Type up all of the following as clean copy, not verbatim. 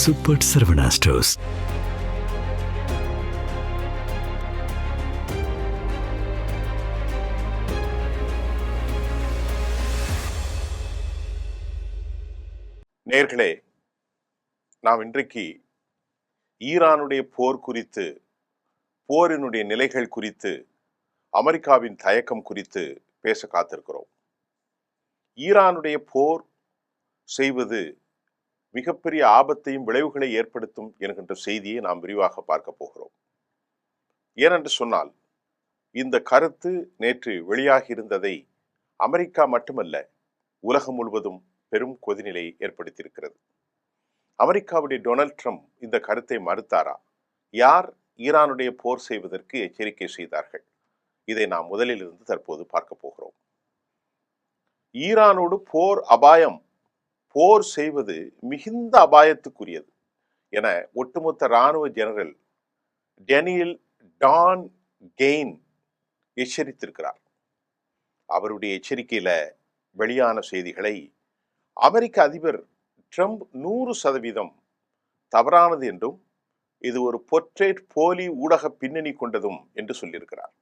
Super Saravana stores. நேயர்களே, நாம் இன்றைக்கு ஈரானுடைய போர் குறித்து, போரினுடைய நிலைகள் குறித்து, அமெரிக்காவின் தயக்கம் குறித்து பேச காத்திருக்கிறோம். ஈரானுடைய போர் செய்வது மிகப்பெரிய ஆபத்தையும் விளைவுகளை ஏற்படுத்தும் என்கின்ற செய்தியை நாம் விரிவாக பார்க்க போகிறோம். ஏனென்று சொன்னால், இந்த கருத்து நேற்று வெளியாகி இருந்ததை அமெரிக்கா மட்டுமல்ல, உலகம் முழுவதும் பெரும் கொதிநிலை ஏற்படுத்தியிருக்கிறது. அமெரிக்காவுடைய டொனால்ட் ட்ரம்ப் இந்த கருத்தை மறுத்தாரா? யார் ஈரானுடைய போர் செய்வதற்கு எச்சரிக்கை செய்தார்கள்? இதை நாம் முதலில் இருந்து தற்போது பார்க்க போகிறோம். ஈரானோடு போர் செய்வது மிகுந்த அபாயத்துக்குரியது என ஒட்டுமொத்த இராணுவ ஜெனரல் டேனியல் டான் கெயின் எச்சரித்திருக்கிறார். அவருடைய எச்சரிக்கையில வெளியான செய்திகளை அமெரிக்க அதிபர் ட்ரம்ப் 100% தவறானது என்றும், இது ஒரு பொர்ட்ரேட் போலி ஊடக பின்னணி கொண்டதும் என்று சொல்லியிருக்கிறார்.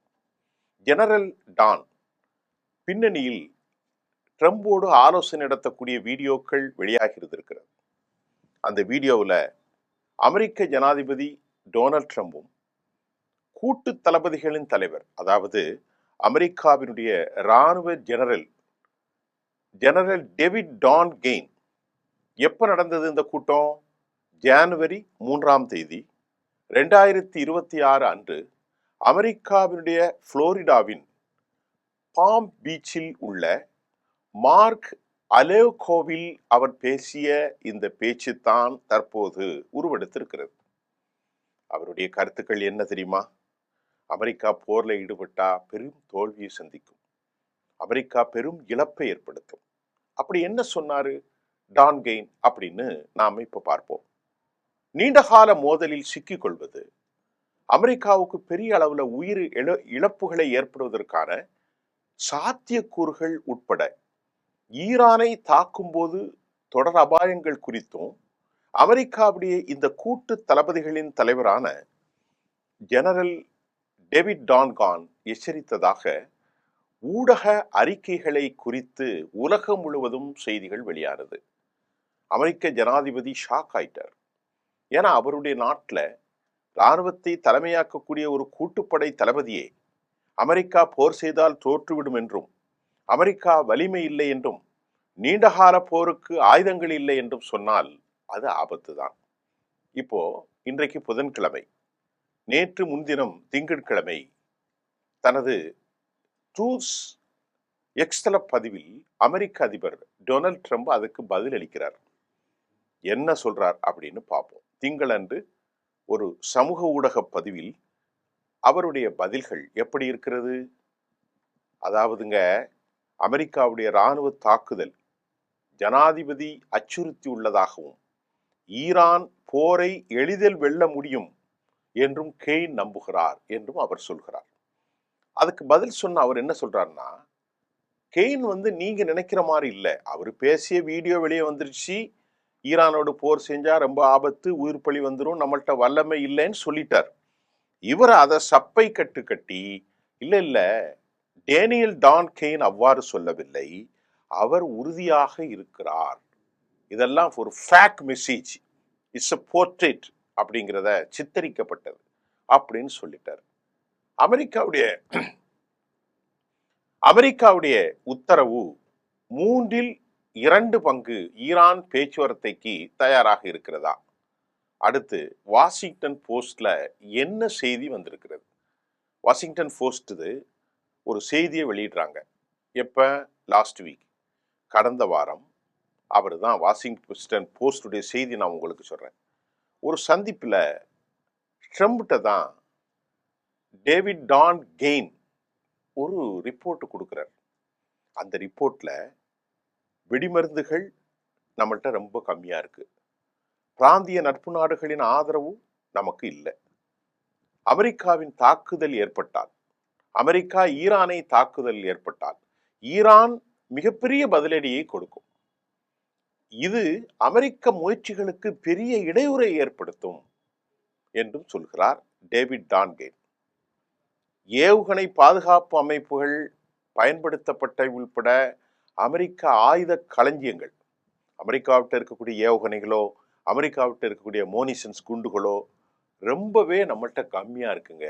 ஜெனரல் டான் பின்னணியில் ட்ரம்போடு ஆலோசனை நடத்தக்கூடிய வீடியோக்கள் வெளியாகி இருந்திருக்கிறது. அந்த வீடியோவில் அமெரிக்க ஜனாதிபதி டொனால்ட் ட்ரம்பும் கூட்டு தளபதிகளின் தலைவர், அதாவது அமெரிக்காவினுடைய இராணுவ ஜெனரல் டேவிட் டான் கெயின். எப்ப நடந்தது இந்த கூட்டம்? ஜனவரி 3 2026 அன்று அமெரிக்காவினுடைய புளோரிடாவின் பாம் பீச்சில் உள்ள மார்க் அலேவ்கோவில் அவர் பேசிய இந்த பேச்சு தான் தற்போது உருவெடுத்திருக்கிறது. அவருடைய கருத்துக்கள் என்ன தெரியுமா? அமெரிக்கா போர்ல ஈடுபட்டா பெரும் தோல்வியை சந்திக்கும், அமெரிக்கா பெரும் இழப்பை ஏற்படுத்தும். அப்படி என்ன சொன்னாரு டான் கெயின் அப்படின்னு நாம இப்ப பார்ப்போம். நீண்டகால மோதலில் சிக்கிக் கொள்வது அமெரிக்காவுக்கு பெரிய அளவுல உயிர் இழப்புகளை ஏற்படுவதற்கான சாத்தியக்கூறுகள் உட்பட ஈரானை தாக்கும் போது தொடர் அபாயங்கள் குறித்தும் அமெரிக்காவுடைய இந்த கூட்டு தளபதிகளின் தலைவரான ஜெனரல் டேவிட் டான் கான் எச்சரித்ததாக ஊடக அறிக்கைகளை குறித்து உலகம் முழுவதும் செய்திகள் வெளியானது. அமெரிக்க ஜனாதிபதி ஷாக் ஆயிட்டார். ஏன்னா அவருடைய நாட்டில் இராணுவத்தை தலைமையாக்கக்கூடிய ஒரு கூட்டுப்படை தளபதியே அமெரிக்கா போர் செய்தால் தோற்றுவிடும் என்றும், அமெரிக்கா வலிமை இல்லை என்றும், நீண்டகால போருக்கு ஆயுதங்கள் இல்லை என்றும் சொன்னால் அது ஆபத்து தான். இப்போ இன்றைக்கு புதன்கிழமை, நேற்று முன்தினம் திங்கட்கிழமை தனது ட்ரூத் எக்ஸ்தல பதிவில் அமெரிக்க அதிபர் டொனால்ட் ட்ரம்ப் அதுக்கு பதில் அளிக்கிறார். என்ன சொல்றார் அப்படின்னு பார்ப்போம். திங்களன்று ஒரு சமூக ஊடக பதிவில் அவருடைய பதில்கள் எப்படி இருக்கிறது? அதாவதுங்க, அமெரிக்காவுடைய இராணுவ தாக்குதல் ஜனாதிபதி அச்சுறுத்தி உள்ளதாகவும், ஈரான் போரை எளிதில் வெல்ல முடியும் என்றும் கெயின் நம்புகிறார் என்றும் அவர் சொல்கிறார். அதுக்கு பதில் சொன்ன அவர் என்ன சொல்றாருன்னா, கெயின் நீங்க நினைக்கிற மாதிரி இல்லை, அவர் பேசிய வீடியோ வெளியே வந்துருச்சு, ஈரானோடு போர் செஞ்சா ரொம்ப ஆபத்து, உயிர் பலி வந்துடும், நம்மள்கிட்ட வல்லமை இல்லைன்னு சொல்லிட்டார். இவர் அதை சப்பை கட்டி இல்ல டேனியல் டான் கெயின் அவ்வாறு சொல்லவில்லை, அவர் உறுதியாக இருக்கிறார், இதெல்லாம் ஒரு fake message, it's a portrait அப்படிங்கிறத சித்தரிக்கப்பட்டது அப்படின்னு சொல்லிட்டார். அமெரிக்காவுடைய உத்தரவு 2/3 ஈரான் பேச்சுவார்த்தைக்கு தயாராக இருக்கிறதா? அடுத்து வாஷிங்டன் போஸ்ட்ல என்ன செய்தி வந்திருக்கிறது? வாஷிங்டன் போஸ்ட் ஒரு செய்தியை வெளியிடுறாங்க. எப்ப? லாஸ்ட் வீக், கடந்த வாரம். அவர் தான் வாஷிங்டன் போஸ்டுடைய செய்தி நான் உங்களுக்கு சொல்றேன். ஒரு சந்திப்புல ட்ரம்ப்கிட்ட தான் டேவிட் டான் கெயின் ஒரு ரிப்போர்ட் கொடுக்கிறார். அந்த ரிப்போர்ட்ல வெடிமருந்துகள் நம்மள்கிட்ட ரொம்ப கம்மியா இருக்கு, பிராந்திய நட்பு நாடுகளின் ஆதரவும் நமக்கு இல்லை, அமெரிக்காவின் தாக்குதல் ஏற்பட்டால், அமெரிக்கா ஈரானை தாக்குதல் ஏற்பட்டால் ஈரான் மிகப்பெரிய பதிலடியை கொடுக்கும், இது அமெரிக்க முயற்சிகளுக்கு பெரிய இடையூறை ஏற்படுத்தும் என்றும் சொல்கிறார் டேவிட் டான்கெயின். ஏவுகணை பாதுகாப்பு அமைப்புகள் பயன்படுத்தப்பட்ட உள்பட அமெரிக்க ஆயுத களஞ்சியங்கள், அமெரிக்காவிட்ட இருக்கக்கூடிய ஏவுகணைகளோ, அமெரிக்காவிட்ட இருக்கக்கூடிய மோனிசன்ஸ் குண்டுகளோ ரொம்பவே நம்மகிட்ட கம்மியா இருக்குங்க.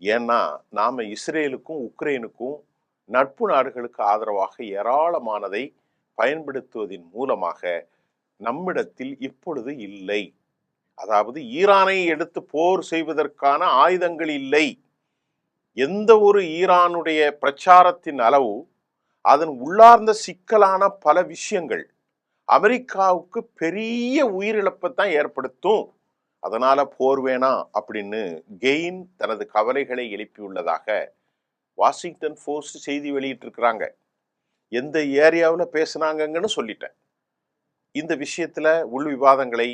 ஏன்னா நாம இஸ்ரேலுக்கும் உக்ரைனுக்கும் நட்பு நாடுகளுக்கு ஆதரவாக ஏராளமானதை பயன்படுத்துவதன் மூலமாக நம்மிடத்தில் இப்பொழுது இல்லை. அதாவது ஈரானை எடுத்து போர் செய்வதற்கான ஆயுதங்கள் இல்லை. எந்த ஒரு ஈரானுடைய பிரச்சாரத்தின் அளவு, அதன் உள்ளார்ந்த சிக்கலான பல விஷயங்கள் அமெரிக்காவுக்கு பெரிய உயிரிழப்பை தான் ஏற்படுத்தும். அதனால போர் வேணாம் அப்படின்னு கெயின் தனது கவலைகளை எழுப்பியுள்ளதாக வாஷிங்டன் போஸ்ட் செய்தி வெளியிட்டிருக்கிறாங்க. எந்த ஏரியாவில் பேசுனாங்கன்னு சொல்லிட்டேன். இந்த விஷயத்துல உள் விவாதங்களை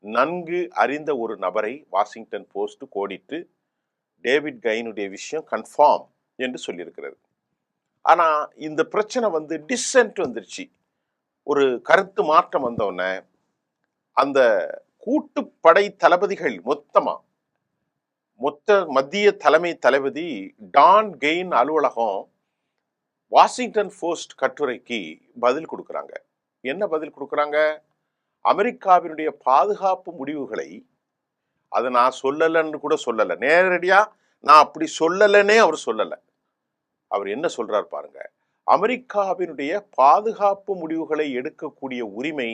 நன்கு அறிந்த ஒரு நபரை வாஷிங்டன் போஸ்ட் கோடிட்டு டேவிட் கெயினுடைய விஷயம் கன்ஃபார்ம் என்று சொல்லியிருக்கிறது. ஆனா இந்த பிரச்சனை டிசென்ட் வந்துருச்சு. ஒரு கருத்து மாற்றம் வந்தோடனே அந்த கூட்டுப்படை தளபதிகள் மொத்த மத்திய தலைமை தளபதி டான் கெயின் அலுவலகம் வாஷிங்டன் போஸ்ட் கட்டுரைக்கு பதில் கொடுக்கறாங்க. என்ன பதில் கொடுக்கறாங்க? அமெரிக்காவினுடைய பாதுகாப்பு முடிவுகளை, அதை நான் சொல்லலன்னு கூட சொல்லல, நேரடியா நான் அப்படி சொல்லலன்னே அவர் சொல்லல. அவர் என்ன சொல்றார் பாருங்க. அமெரிக்காவினுடைய பாதுகாப்பு முடிவுகளை எடுக்கக்கூடிய உரிமை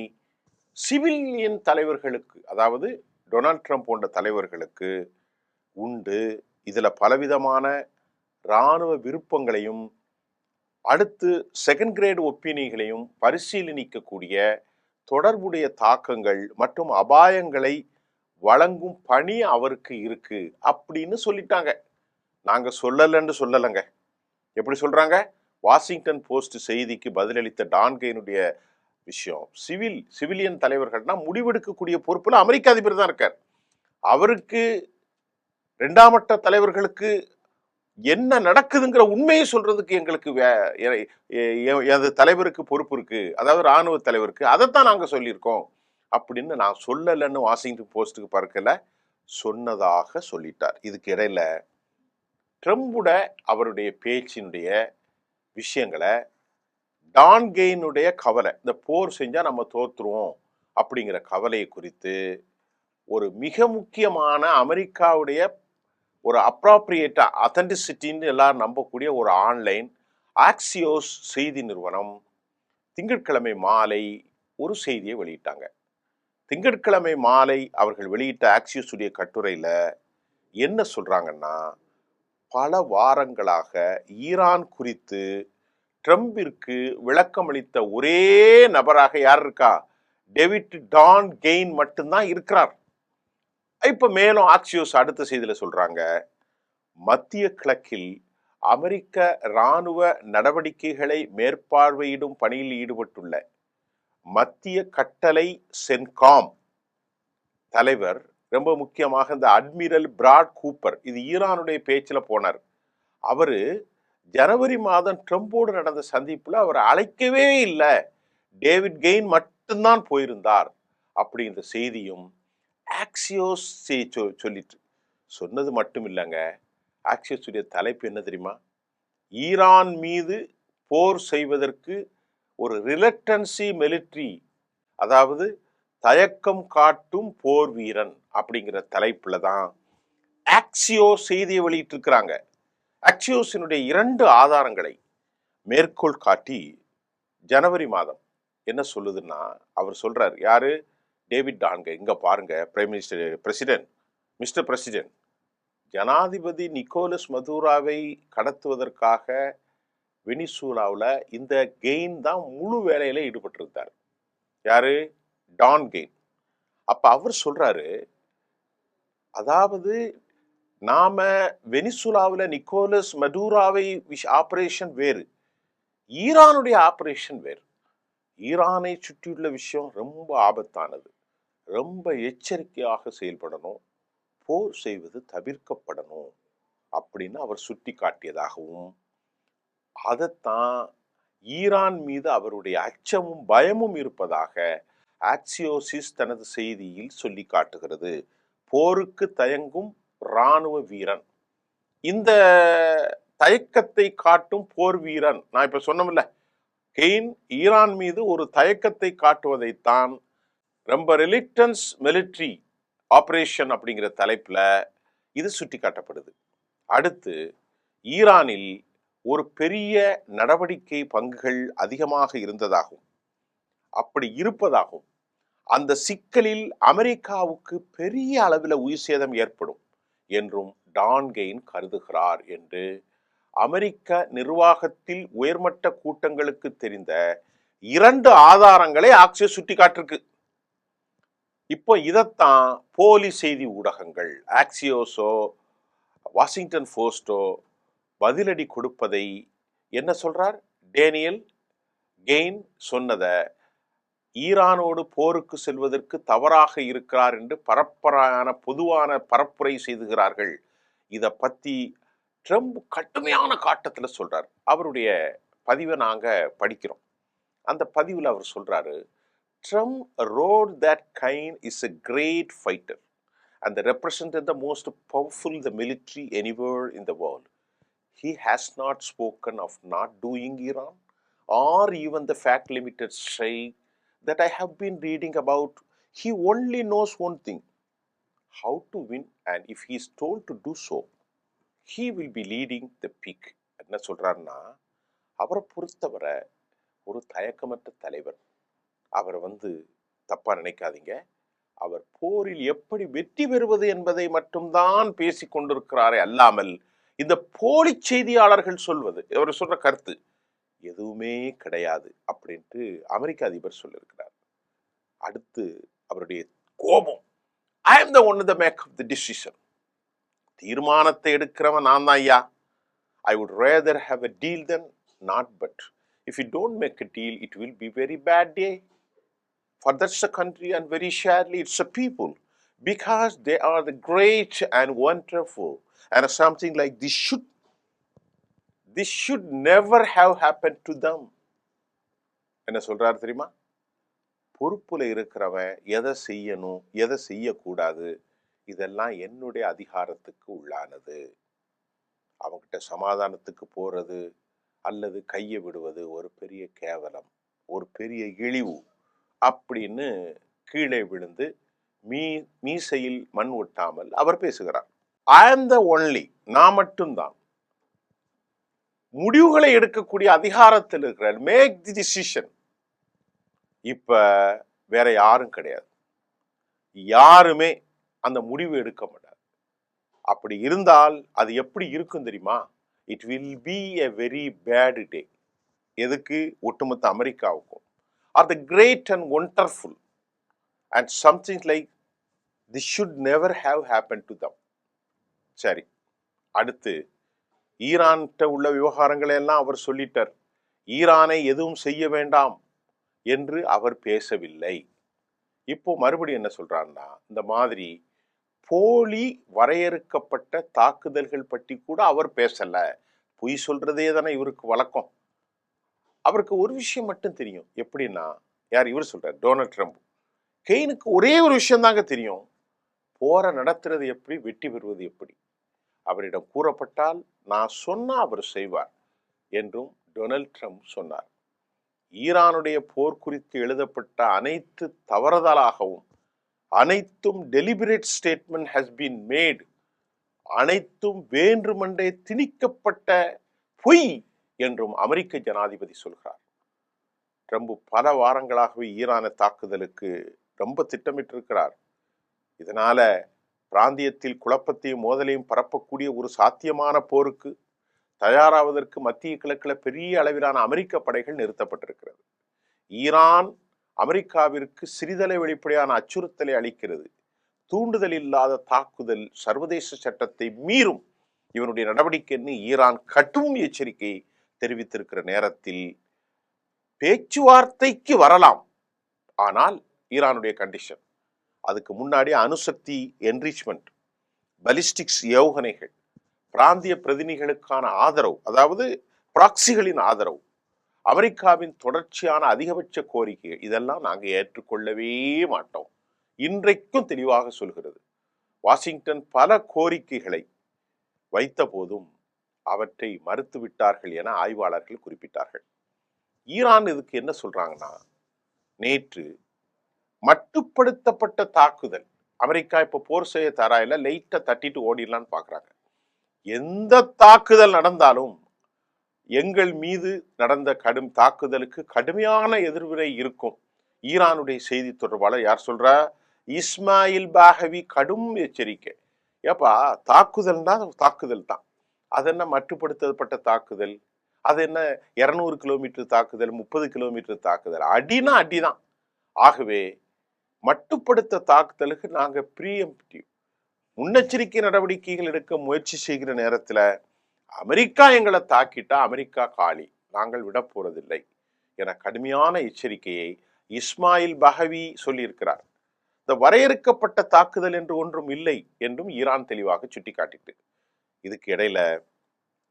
சிவிலியன் தலைவர்களுக்கு, அதாவது டொனால்ட் ட்ரம்ப் போன்ற தலைவர்களுக்கு உண்டு. இதுல பலவிதமான இராணுவ விருப்பங்களையும் அடுத்து செகண்ட் கிரேட் ஒப்பீனியன்களையும் பரிசீலனிக்கக்கூடிய தொடர்புடைய தாக்கங்கள் மற்றும் அபாயங்களை வழங்கும் பணி அவருக்கு இருக்கு அப்படின்னு சொல்லிட்டாங்க. நாங்க சொல்லலன்னு சொல்லலைங்க. எப்படி சொல்றாங்க? வாஷிங்டன் போஸ்ட் செய்திக்கு பதிலளித்த டான்கெயினுடைய விஷயம், சிவிலியன் தலைவர்கள்னா முடிவெடுக்கக்கூடிய பொறுப்புல அமெரிக்க அதிபர் தான் இருக்கார். அவருக்கு இரண்டாம் மட்ட தலைவர்களுக்கு என்ன நடக்குதுங்கிற உண்மையை சொல்றதுக்கு எங்களுக்கு தலைவருக்கு பொறுப்பு இருக்கு, அதாவது ராணுவ தலைவருக்கு. அதைத்தான் நாங்க சொல்லியிருக்கோம் அப்படின்னு நான் சொல்லலன்னு வாஷிங்டன் போஸ்டுக்கு பார்க்கல, சொன்னதாக சொல்லிட்டார். இதுக்கு இடையில ட்ரம்புட அவருடைய பேச்சினுடைய விஷயங்களை டான்கெயினுடைய கவலை, இந்த போர் செஞ்சா நம்ம தோற்றுருவோம் அப்படிங்கிற கவலையை குறித்து ஒரு மிக முக்கியமான அமெரிக்காவுடைய ஒரு அப்ராப்ரியேட்டா அத்தன்டிசிட்டின்னு எல்லாரும் நம்பக்கூடிய ஒரு ஆன்லைன் ஆக்சியோஸ் செய்தி நிறுவனம் திங்கட்கிழமை மாலை ஒரு செய்தியை வெளியிட்டாங்க. திங்கட்கிழமை மாலை அவர்கள் வெளியிட்ட ஆக்சியோஸ் உடைய கட்டுரையில என்ன சொல்றாங்கன்னா, பல வாரங்களாக ஈரான் குறித்து ட்ரம்பிற்கு விளக்கம் அளித்த ஒரே நபராக யார் இருக்கா? டேவிட் டான் கெயின் மட்டும்தான் இருக்கிறார். இப்ப மேலும் ஆக்சியோஸ் அடுத்த செய்தியில சொல்றாங்க, மத்திய கிழக்கில் அமெரிக்க இராணுவ நடவடிக்கைகளை மேற்பார்வையிடும் பணியில் ஈடுபட்டுள்ள மத்திய கட்டளை சென்காம் தலைவர், ரொம்ப முக்கியமாக இந்த அட்மிரல் பிராட் கூப்பர், இது ஈரானுடைய பேச்சுல போனார். அவரு ஜனவரி மாதம் ட்ரம்போடு நடந்த சந்திப்புல அவர் அழைக்கவே இல்லை, டேவிட் கெயின் மட்டும்தான் போயிருந்தார் அப்படிங்கிற செய்தியும் ஆக்சியோஸ் சொல்லிட்டு சொன்னது மட்டும் இல்லைங்க. ஆக்சியோஸ் உடைய தலைப்பு என்ன தெரியுமா? ஈரான் மீது போர் செய்வதற்கு ஒரு ரிலக்டன்சி மிலிட்ரி, அதாவது தயக்கம் காட்டும் போர் வீரன் அப்படிங்கிற தலைப்புல தான் ஆக்சியோஸ் செய்தியை வெளியிட்டு இருக்கிறாங்க. ஆக்சியோஸினுடைய 2 ஆதாரங்களை மேற்கோள் காட்டி ஜனவரி மாதம் என்ன சொல்லுதுன்னா, அவர் சொல்றாரு, யாரு? டேவிட் டான்கெயின். இங்க பாருங்க, மிஸ்டர் பிரசிடென்ட், ஜனாதிபதி நிக்கோலஸ் மதுராவை கடத்துவதற்காக வெனிசூலாவில் இந்த கெயின் தான் முழு வேலையில ஈடுபட்டிருந்தார். யாரு? டான்கெயின். அப்ப அவர் சொல்றாரு, அதாவது நாம வெனிசுலாவில் நிக்கோலஸ் மதுராவை ஆபரேஷன் வேறு, ஈரானுடைய ஆபரேஷன் வேறு. ஈரானை சுற்றியுள்ள விஷயம் ரொம்ப ஆபத்தானது, ரொம்ப எச்சரிக்கையாக செயல்படணும், போர் செய்வது தவிர்க்கப்படணும் அப்படின்னு அவர் சுட்டி காட்டியதாகவும், அதைத்தான் ஈரான் மீது அவருடைய அச்சமும் பயமும் இருப்பதாக ஆக்சியோசிஸ் தனது செய்தியில் சொல்லி காட்டுகிறது. போருக்கு தயங்கும் இராணுவ வீரன், இந்த தயக்கத்தை காட்டும் போர் வீரன். நான் இப்ப சொன்னோம்ல, கெயின் ஈரான் மீது ஒரு தயக்கத்தை காட்டுவதைத்தான் ரொம்ப ரெலிக்டன்ஸ் மிலிட்ரி ஆபரேஷன் அப்படிங்கிற தலைப்புல இது சுட்டி காட்டப்படுது. அடுத்து, ஈரானில் ஒரு பெரிய நடவடிக்கை பங்குகள் அதிகமாக இருந்ததாகவும், அப்படி இருப்பதாகவும், அந்த சிக்கலில் அமெரிக்காவுக்கு பெரிய அளவில் உயிர் சேதம் ஏற்படும் என்றும் டான் கெயின் கருதுகிறார் என்று அமெரிக்க நிர்வாகத்தில் உயர்மட்ட கூட்டங்களுக்கு தெரிந்த 2 ஆதாரங்களை ஆக்சியோஸ் சுட்டி காட்டிருக்கு. இப்போ இதைத்தான் போலி செய்தி ஊடகங்கள் ஆக்சியோஸோ வாஷிங்டன் போஸ்டோ பதிலடி கொடுப்பதை என்ன சொல்றார்? டேனியல் கெயின் சொன்னதை ஈரானோடு போருக்கு செல்வதற்கு தவறாக இருக்கிறார் என்று பொதுவான பரப்புரை செய்துகிறார்கள். இதை பத்தி ட்ரம்ப் கடுமையான காட்டத்துல சொல்றார். அவருடைய பதிவை நாங்க படிக்கிறோம். அந்த பதிவில் அவர் சொல்றாரு, Trump wrote that Cain is a great fighter and represented the most powerful the military anywhere in the world. He has not spoken of not doing Iran or even the fact-limited strike that I have been reading about. He only knows one thing, how to win, and if he is told to do so, he will be leading the peak. என்ன சொல்றாருன்னா, அவரை பொறுத்தவரை ஒரு தயக்கமற்ற தலைவர். அவர் தப்பா நினைக்காதீங்க, அவர் போரில் எப்படி வெற்றி பெறுவது என்பதை மட்டும்தான் பேசிக் கொண்டிருக்கிறாரே அல்லாமல் இந்த போலி செய்தியாளர்கள் சொல்வது, அவர் சொல்ற கருத்து எதுவுமே கிடையாது அப்படின்ட்டு அமெரிக்க அதிபர் சொல்லியிருக்கிறார். அடுத்து அவருடைய கோபம், I am the one that make the decision. தீர்மானத்தை எடுக்கிறவன் நான் தான் ஐயா. I would rather have a deal than not, but if you don't make a deal, it will be very bad day. For that's the country, and very sadly, it's the people, because they are the great and wonderful, and something like this should never have happened to them. என்ன சொல்றாரு தெரியுமா? பொறுப்புல இருக்கிறவன் எதை செய்யணும், எதை செய்யக்கூடாது, இதெல்லாம் என்னுடைய அதிகாரத்துக்கு உள்ளானது. அவங்கிட்ட சமாதானத்துக்கு போறது அல்லது கையை விடுவது ஒரு பெரிய கேவலம், ஒரு பெரிய இழிவு அப்படின்னு கீழே விழுந்து மீசையில் மண் ஒட்டாமல் அவர் பேசுகிறார். I am the only, நான் மட்டும்தான் முடிவுகளை எடுக்கக்கூடிய அதிகாரத்தில் இருக்கிறார். Make the decision. இப்ப வேற யாரும் கிடையாது, யாருமே அந்த முடிவு எடுக்க மாட்டார். அப்படி இருந்தால் அது எப்படி இருக்கும் தெரியுமா? It will be a very bad day. எதுக்கு? ஒட்டுமொத்த அமெரிக்காவுக்கும். Are the great and wonderful and something like this should never have happen to them. சரி, அடுத்து ஈரான்கிட்ட உள்ள விவகாரங்களை எல்லாம் அவர் சொல்லிட்டார். ஈரானை எதுவும் செய்ய வேண்டாம் என்று அவர் பேசவில்லை. இப்போ மறுபடியும் என்ன சொல்றாருன்னா, இந்த மாதிரி போலி வரையறுக்கப்பட்ட தாக்குதல்கள் பற்றி கூட அவர் பேசல. பொய் சொல்றதே தானே இவருக்கு வழக்கம். அவருக்கு ஒரு விஷயம் மட்டும் தெரியும். எப்படின்னா, யார் இவர் சொல்றார்? Donald Trump. கெயினுக்கு ஒரே ஒரு விஷயம் தாங்க தெரியும், போரை நடத்துறது எப்படி, வெற்றி பெறுவது எப்படி. அவரிடம் கூறப்பட்டால் நான் சொன்னா அவர் செய்வார் என்றும் டொனால்ட் ட்ரம்ப் சொன்னார். ஈரானுடைய போர் குறித்து எழுதப்பட்ட அனைத்து தவறுதலாகவும், அனைத்தும் deliberate statement has been made, அனைத்தும் வேண்டுமென்றே திணிக்கப்பட்ட பொய் என்றும் அமெரிக்க ஜனாதிபதி சொல்கிறார். ட்ரம்ப் பல வாரங்களாகவே ஈரானை தாக்குதலுக்கு ரொம்ப திட்டமிட்டிருக்கிறார். இதனால பிராந்தியத்தில் குழப்பத்தையும் மோதலையும் பரப்பக்கூடிய ஒரு சாத்தியமான போருக்கு தயாராவதற்கு மத்திய கிழக்கில் பெரிய அளவிலான அமெரிக்க படைகள் நிறுத்தப்பட்டிருக்கிறது. ஈரான் அமெரிக்காவிற்கு சிறிதளவு வெளிப்படையான அச்சுறுத்தலை அளிக்கிறது. தூண்டுதல் இல்லாத தாக்குதல் சர்வதேச சட்டத்தை மீறும் இவனுடைய நடவடிக்கைன்னு ஈரான் கடும் எச்சரிக்கை தெரிவித்திருக்கிற நேரத்தில் பேச்சுவார்த்தைக்கு வரலாம். ஆனால் ஈரானுடைய கண்டிஷன், அதுக்கு முன்னாடி அணுசக்தி என்ரிச்மெண்ட், பலிஸ்டிக்ஸ் ஏவுகணைகள், பிராந்திய பிரதிநிதிகளுக்கான ஆதரவு, அதாவது பிராக்சிகளின் ஆதரவு, அமெரிக்காவின் தொடர்ச்சியான அதிகபட்ச கோரிக்கைகள் இதெல்லாம் நாங்கள் ஏற்றுக்கொள்ளவே மாட்டோம். இன்றைக்கும் தெளிவாக சொல்கிறது. வாஷிங்டன் பல கோரிக்கைகளை வைத்த போதும் அவற்றை மறுத்துவிட்டார்கள் என ஆய்வாளர்கள் குறிப்பிட்டார்கள். ஈரான் இதுக்கு என்ன சொல்றாங்கன்னா, நேற்று மட்டுப்படுத்தப்பட்ட தாக்குதல், அமெரிக்கா இப்ப போர் செய்ய தராயில லைட்டா தட்டிட்டு ஓடிடலான்னு பாக்குறாங்க. எந்த தாக்குதல் நடந்தாலும் எங்கள் மீது நடந்த கடும் தாக்குதலுக்கு கடுமையான எதிர்வினை இருக்கும். ஈரானுடைய செய்தி தொடர்பாளர் யார் சொல்றா? இஸ்மாயில் பாகவி கடும் எச்சரிக்கை. ஏப்பா, தாக்குதல்னா தாக்குதல் தான். அது என்ன மட்டுப்படுத்தப்பட்ட தாக்குதல்? அது என்ன 200 கிலோமீட்டர் தாக்குதல், 30 கிலோமீட்டர் தாக்குதல்? அடினா அடிதான். ஆகவே மட்டுப்படுத்த தாக்குதலுக்கு நாங்க ப்ரீஎம்ப்டிவ் முன்னெச்சரிக்கை நடவடிக்கைகள் எடுக்க முயற்சி செய்கிற நேரத்துல அமெரிக்கா எங்களை தாக்கிட்டா அமெரிக்கா காலி, நாங்கள் விட போறதில்லை என கடுமையான எச்சரிக்கையை இஸ்மாயில் பஹவி சொல்லியிருக்கிறார். இந்த வரையறுக்கப்பட்ட தாக்குதல் என்று ஒன்றும் இல்லை என்றும் ஈரான் தெளிவாக சுட்டிக்காட்டிட்டு, இதுக்கு இடையில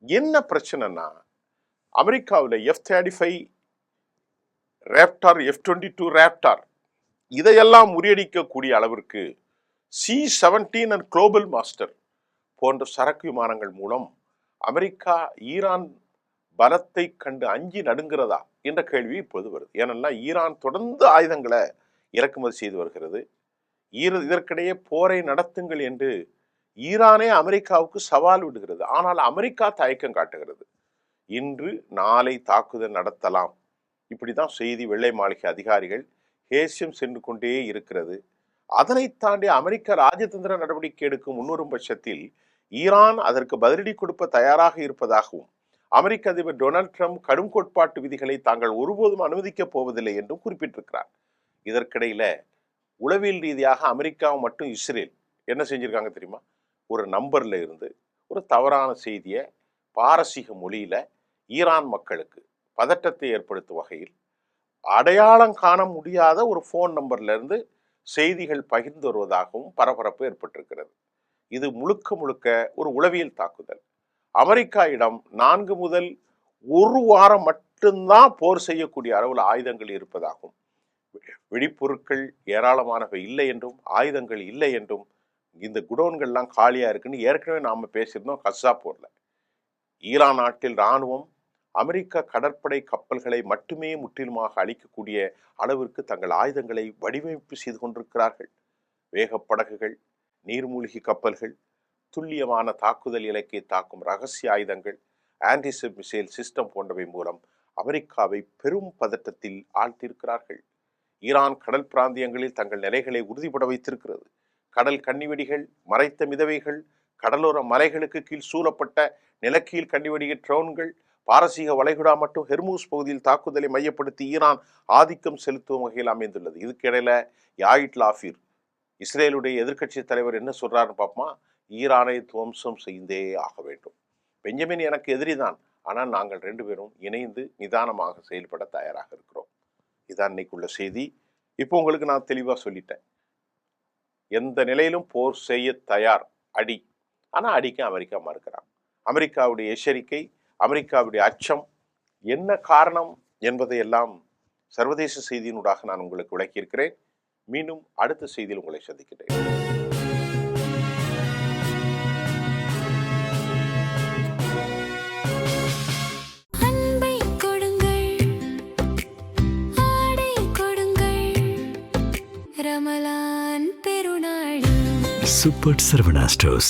என்ன பிரச்சனைனா, அமெரிக்காவில் F-35 ரேப்டார், F-22 ரேப்டார் இதையெல்லாம் முறியடிக்கக்கூடிய அளவிற்கு C-17 அண்ட் குளோபல் மாஸ்டர் போன்ற சரக்கு விமானங்கள் மூலம் அமெரிக்கா ஈரான் பலத்தை கண்டு அஞ்சி நடுங்கிறதா என்ற கேள்வி இப்போது வருது. ஏனென்னா ஈரான் தொடர்ந்து ஆயுதங்களை இறக்குமதி செய்து வருகிறது. இதற்கிடையே போரை நடத்துங்கள் என்று ஈரானே அமெரிக்காவுக்கு சவால் விடுகிறது. ஆனால் அமெரிக்கா தயக்கம் காட்டுகிறது. இன்று நாளை தாக்குதல் நடத்தலாம், இப்படிதான் செய்தி வெள்ளை மாளிகை அதிகாரிகள் ஹேசியம் சென்று கொண்டே இருக்கிறது. அதனை தாண்டி அமெரிக்கா ராஜதந்திர நடவடிக்கை எடுக்கும் முன்வரும் பட்சத்தில் ஈரான் அதற்கு பதிலடி கொடுக்க தயாராக இருப்பதாகவும், அமெரிக்க அதிபர் டொனால்ட் ட்ரம்ப் கடும் கோட்பாட்டு விதிகளை தாங்கள் ஒருபோதும் அனுமதிக்கப் போவதில்லை என்றும் குறிப்பிட்டிருக்கிறார். இதற்கிடையில உளவியல் ரீதியாக அமெரிக்காவும் மட்டும் இஸ்ரேல் என்ன செஞ்சிருக்காங்க தெரியுமா? ஒரு நம்பர்ல இருந்து ஒரு தவறான செய்தியை பாரசீக மொழியில ஈரான் மக்களுக்கு பதட்டத்தை ஏற்படுத்தும் வகையில் அடையாளம் காண முடியாத ஒரு போன் நம்பர்ல இருந்து செய்திகள் பகிர்ந்து வருவதாகவும் பரபரப்பு ஏற்பட்டிருக்கிறது. இது முழுக்க முழுக்க ஒரு உளவியல் தாக்குதல். அமெரிக்காவிடம் 4 முதல் 1 வாரம் மட்டும்தான் போர் செய்யக்கூடிய அளவில் ஆயுதங்கள் இருப்பதாகவும், வெடிப்பொருட்கள் ஏராளமானவை இல்லை என்றும், ஆயுதங்கள் இல்லை என்றும், இந்த குடோன்கள்லாம் காலியா இருக்குன்னு ஏற்கனவே நாம பேசியிருந்தோம் கஸ்ஸா போர்ல. ஈரான் நாட்டில் இராணுவம் அமெரிக்க கடற்படை கப்பல்களை மட்டுமே முற்றிலுமாக அழிக்கக்கூடிய அளவிற்கு தங்கள் ஆயுதங்களை வடிவமைப்பு செய்து கொண்டிருக்கிறார்கள். வேகப்படகுகள், நீர்மூழ்கி கப்பல்கள், துல்லியமான தாக்குதல் இலக்கை தாக்கும் ரகசிய ஆயுதங்கள், ஆன்டிசெப் மிசைல் சிஸ்டம் போன்றவை மூலம் அமெரிக்காவை பெரும் பதட்டத்தில் ஆழ்த்தியிருக்கிறார்கள். ஈரான் கடல் பிராந்தியங்களில் தங்கள் நிலைகளை உறுதிப்பட வைத்திருக்கிறது. கடல் கன்னிவெடிகள், மறைத்த மிதவைகள், கடலோர மலைகளுக்கு கீழ் சூழப்பட்ட நிலக்கீழ் கன்னிவெடிகள் ட்ரோன்கள், பாரசீக வளைகுடா மற்றும் ஹெர்மூஸ் பகுதியில் தாக்குதலை மையப்படுத்தி ஈரான் ஆதிக்கம் செலுத்தும் வகையில் அமைந்துள்ளது. இதுக்கு இடையில யாயிட் லாஃபீர், இஸ்ரேலுடைய எதிர்க்கட்சி தலைவர் என்ன சொல்றாருன்னு பார்ப்போமா? ஈரானை துவம்சம் செய்தே ஆக வேண்டும். பெஞ்சமின் எனக்கு எதிரிதான், ஆனால் நாங்கள் 2 பேரும் இணைந்து நிதானமாக செயல்பட தயாராக இருக்கிறோம். இதான் இன்னைக்குள்ள செய்தி. இப்போ உங்களுக்கு நான் தெளிவாக சொல்லிட்டேன். எந்த நிலையிலும் போர் செய்ய தயார், அடி. ஆனால் அடிக்க அமெரிக்கா மறுக்கிறான். அமெரிக்காவுடைய எச்சரிக்கை, அமெரிக்காவுடைய அச்சம் என்ன காரணம் என்பதையெல்லாம் சர்வதேச செய்தியினூடாக நான் உங்களுக்கு விளக்கியிருக்கிறேன். மீண்டும் அடுத்த செய்தியில் உங்களை சந்திக்கிறேன். Super Sarvana Stores.